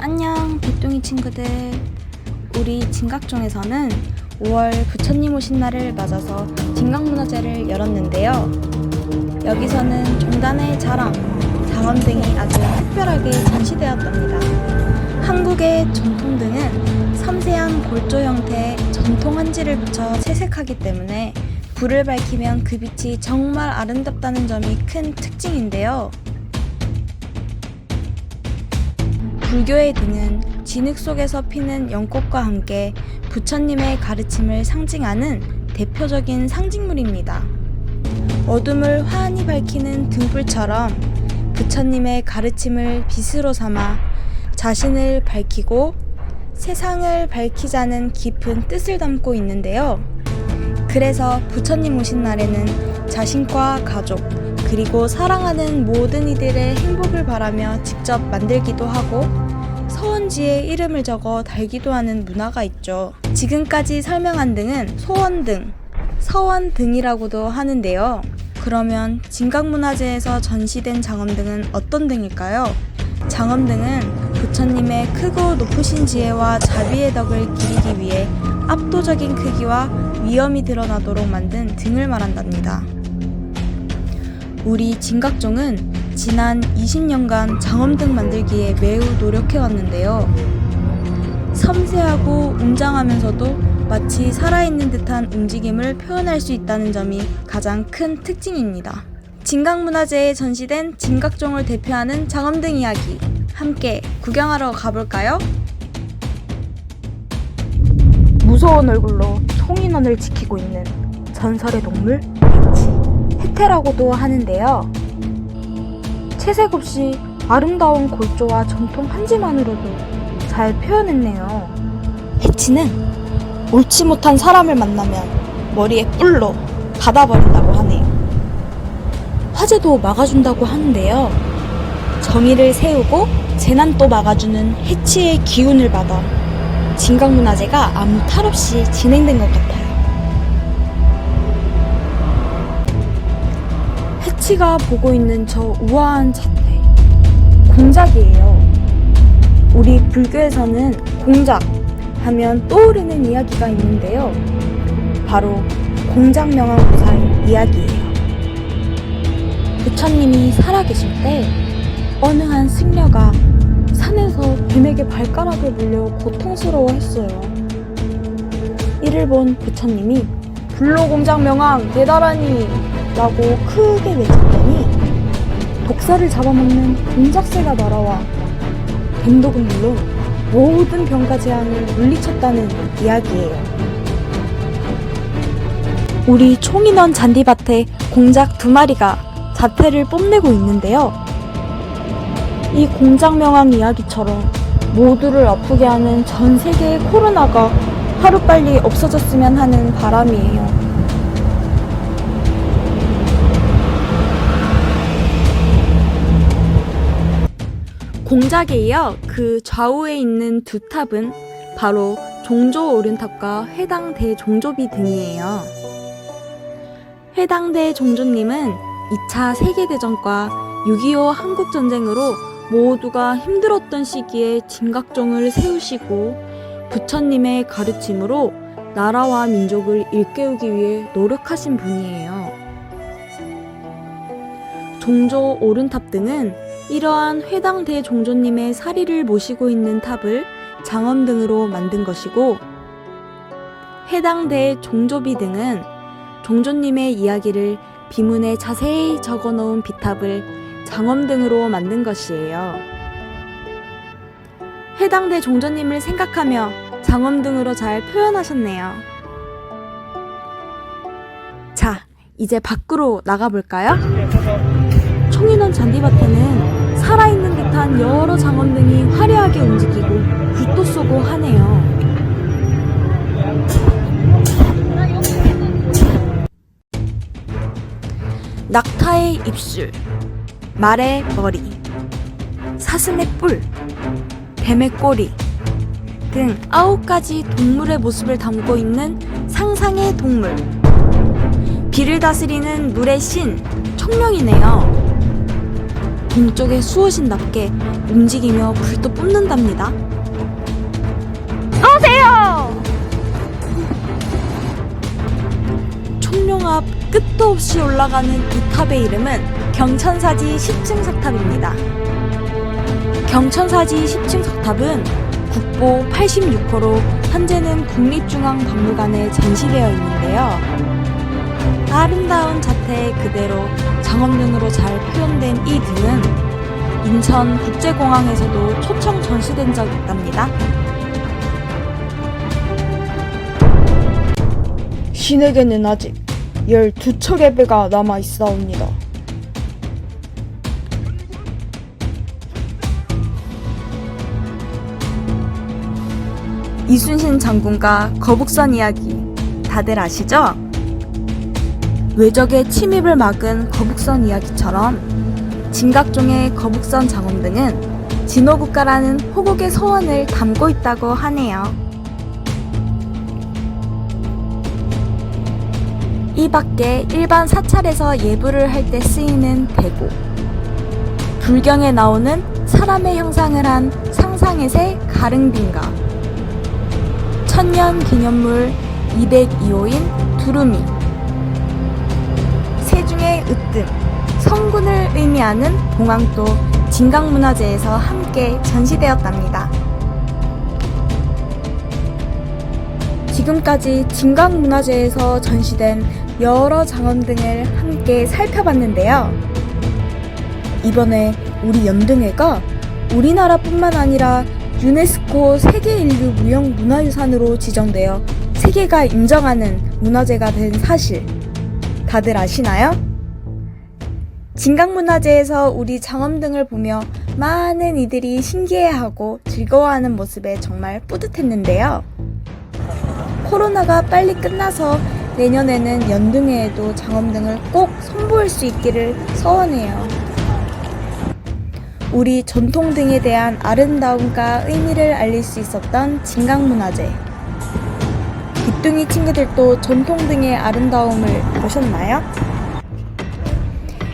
안녕 백동이 친구들. 우리 진각종에서는 5월 부처님 오신 날을 맞아서 진각문화제를 열었는데요. 여기서는 종단의 자랑, 장엄 등이 아주 특별하게 전시되었답니다. 한국의 전통등은 섬세한 골조 형태의 전통 한지를 붙여 채색하기 때문에 불을 밝히면 그 빛이 정말 아름답다는 점이 큰 특징인데요. 불교의 등은 진흙 속에서 피는 연꽃과 함께 부처님의 가르침을 상징하는 대표적인 상징물입니다. 어둠을 환히 밝히는 등불처럼 부처님의 가르침을 빛으로 삼아 자신을 밝히고 세상을 밝히자는 깊은 뜻을 담고 있는데요. 그래서 부처님 오신 날에는 자신과 가족, 그리고 사랑하는 모든 이들의 행복을 바라며 직접 만들기도 하고 서원지에 이름을 적어 달기도 하는 문화가 있죠. 지금까지 설명한 등은 소원등, 서원등이라고도 하는데요. 그러면 진각문화제에서 전시된 장엄등은 어떤 등일까요? 장엄등은 부처님의 크고 높으신 지혜와 자비의 덕을 기리기 위해 압도적인 크기와 위엄이 드러나도록 만든 등을 말한답니다. 우리 진각종은 지난 20년간 장엄등 만들기에 매우 노력해왔는데요. 섬세하고 웅장하면서도 마치 살아있는 듯한 움직임을 표현할 수 있다는 점이 가장 큰 특징입니다. 진각문화제에 전시된 진각종을 대표하는 장엄등 이야기, 함께 구경하러 가볼까요? 무서운 얼굴로 총인원을 지키고 있는 전설의 동물 해태라고도 하는데요. 채색 없이 아름다운 골조와 전통 한지만으로도 잘 표현했네요. 해치는 옳지 못한 사람을 만나면 머리에 뿔로 받아버린다고 하네요. 화재도 막아준다고 하는데요. 정의를 세우고 재난도 막아주는 해치의 기운을 받아 진각문화제가 아무 탈 없이 진행된 것 같아요. 해치가 보고 있는 저 우아한 자태, 공작이에요. 우리 불교에서는 공작 하면 떠오르는 이야기가 있는데요. 바로 공작명왕보살 이야기예요. 부처님이 살아계실 때 어느 한 승려가 산에서 뱀에게 발가락을 물려 고통스러워했어요. 이를 본 부처님이 불로공작명왕 대단하니 라고 크게 외쳤더니 독사를 잡아먹는 공작새가 날아와 뱀독은 물론 모든 병과 재앙을 물리쳤다는 이야기예요. 우리 총인원 잔디밭에 공작 2마리가 자태를 뽐내고 있는데요. 이 공작명왕 이야기처럼 모두를 아프게 하는 전 세계의 코로나가 하루빨리 없어졌으면 하는 바람이에요. 공작에 이어 그 좌우에 있는 두 탑은 바로 종조 오른탑과 회당 대종조비 등이에요. 회당 대종조님은 2차 세계대전과 6.25 한국전쟁으로 모두가 힘들었던 시기에 진각종을 세우시고 부처님의 가르침으로 나라와 민족을 일깨우기 위해 노력하신 분이에요. 종조 오른탑 등은 이러한 회당 대종조님의 사리를 모시고 있는 탑을 장엄등으로 만든 것이고, 회당 대종조비 등은 종조님의 이야기를 비문에 자세히 적어놓은 비탑을 장엄등으로 만든 것이에요. 회당 대종조님을 생각하며 장엄등으로 잘 표현하셨네요. 자, 이제 밖으로 나가볼까요? 총인원 잔디밭에는 살아있는 듯한 여러 장엄등이 화려하게 움직이고 불도 쏘고 하네요. 낙타의 입술, 말의 머리, 사슴의 뿔, 뱀의 꼬리 등 9가지 동물의 모습을 담고 있는 상상의 동물. 비를 다스리는 물의 신, 청룡이네요. 동쪽의 수호신답게 움직이며 불도 뿜는답니다. 오세요! 총룡 앞 끝도 없이 올라가는 이 탑의 이름은 경천사지 10층 석탑입니다. 경천사지 10층 석탑은 국보 86호로 현재는 국립중앙박물관에 전시되어 있는데요. 아름다운 자태 그대로 장엄등으로 잘 표현된 이 등은 인천국제공항에서도 초청 전시된 적 있답니다. 신에게는 아직 12척의 배가 남아 있사옵니다. 이순신 장군과 거북선 이야기 다들 아시죠? 외적의 침입을 막은 거북선 이야기처럼 진각종의 거북선 장엄등은 진호국가라는 호국의 소원을 담고 있다고 하네요. 이 밖에 일반 사찰에서 예불을 할 때 쓰이는 대고, 불경에 나오는 사람의 형상을 한 상상의새 가릉빙가, 천년 기념물 202호인 두루미, 세중의 으뜸, 성군을 의미하는 봉황도 진각문화재에서 함께 전시되었답니다. 지금까지 진각문화재에서 전시된 여러 장엄등을 함께 살펴봤는데요. 이번에 우리 연등회가 우리나라뿐만 아니라 유네스코 세계인류무형문화유산으로 지정되어 세계가 인정하는 문화재가 된 사실 다들 아시나요? 진각문화재에서 우리 장엄등을 보며 많은 이들이 신기해하고 즐거워하는 모습에 정말 뿌듯했는데요. 코로나가 빨리 끝나서 내년에는 연등회에도 장엄등을 꼭 선보일 수 있기를 소원해요. 우리 전통등에 대한 아름다움과 의미를 알릴 수 있었던 진각문화재. 귀뚱이 친구들도 전통등의 아름다움을 보셨나요?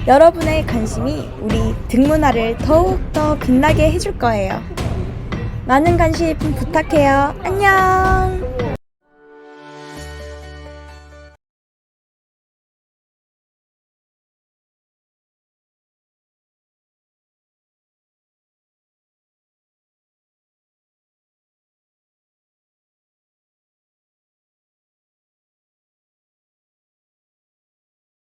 여러분의 관심이 우리 등문화를 더욱더 빛나게 해줄 거예요. 많은 관심 부탁해요. 안녕!